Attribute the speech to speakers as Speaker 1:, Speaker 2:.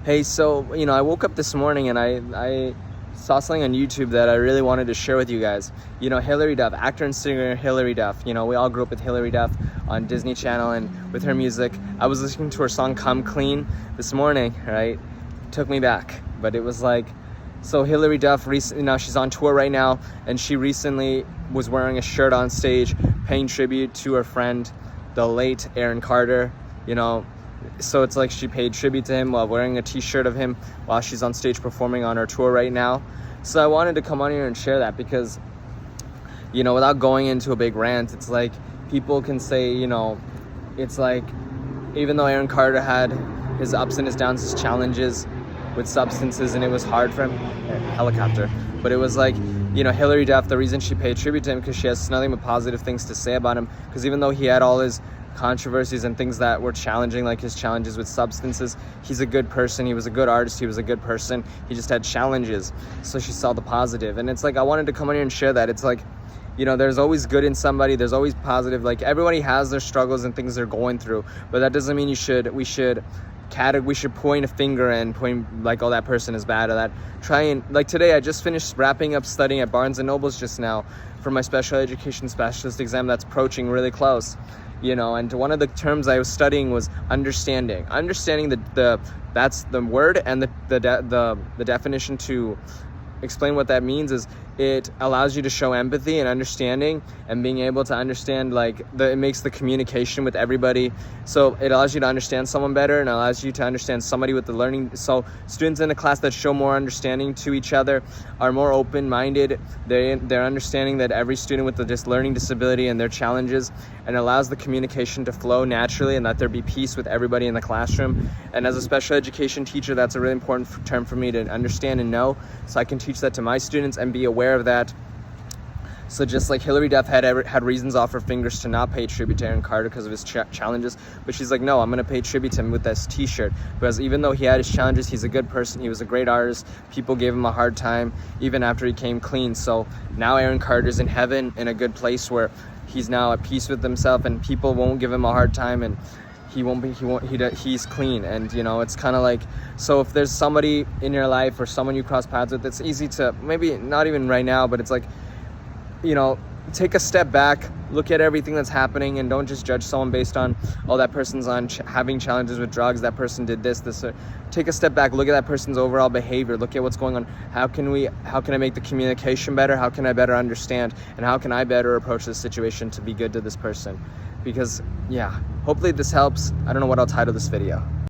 Speaker 1: Hey, so, I woke up this morning and I saw something on YouTube that I really wanted to share with you guys. Hilary Duff, actor and singer Hilary Duff. We all grew up with Hilary Duff on Disney Channel and with her music. I was listening to her song Come Clean this morning, right? Took me back. But it was like, so Hilary Duff, recently, she's on tour right now, and she recently was wearing a shirt on stage paying tribute to her friend, the late Aaron Carter. So it's like she paid tribute to him while wearing a t-shirt of him while she's on stage performing on her tour right now. So I wanted to come on here and share that because, without going into a big rant, it's like people can say, it's like, even though Aaron Carter had his ups and his downs, his challenges with substances, and it was hard for him, helicopter, but it was like, Hilary Duff, the reason she paid tribute to him because she has nothing but positive things to say about him, because even though he had all his controversies and things that were challenging, like his challenges with substances, he's a good person, he was a good artist, he was a good person, he just had challenges, so she saw the positive. And it's like, I wanted to come on here and share that. It's like, there's always good in somebody, there's always positive. Like, everybody has their struggles and things they're going through, but that doesn't mean we should point a finger and point like, oh, that person is bad, or that. Try and, like, today I just finished wrapping up studying at Barnes & Nobles just now for my special education specialist exam that's approaching really close. And one of the terms I was studying was understanding that's the word, and the definition to explain what that means is it allows you to show empathy and understanding, and being able to understand, it makes the communication with everybody, so it allows you to understand someone better, and allows you to understand somebody with the learning. So students in a class that show more understanding to each other are more open-minded. They're understanding that every student with this learning disability and their challenges, and allows the communication to flow naturally, and that there be peace with everybody in the classroom. And as a special education teacher, that's a really important term for me to understand and know, so I can teach that to my students and be aware of that. So just like Hilary Duff had reasons off her fingers to not pay tribute to Aaron Carter because of his challenges, but she's like, no, I'm going to pay tribute to him with this t-shirt, because even though he had his challenges, he's a good person, he was a great artist, people gave him a hard time even after he came clean. So now Aaron Carter's in heaven, in a good place where he's now at peace with himself, and people won't give him a hard time, and he's clean. And it's kind of like, so if there's somebody in your life or someone you cross paths with, it's easy to, maybe not even right now, but it's like, take a step back, look at everything that's happening, and don't just judge someone based on, oh, that person's having challenges with drugs, that person did this. Take a step back, look at that person's overall behavior, look at what's going on. How can I make the communication better? How can I better understand? And how can I better approach this situation to be good to this person? Because, yeah, hopefully this helps. I don't know what I'll title this video.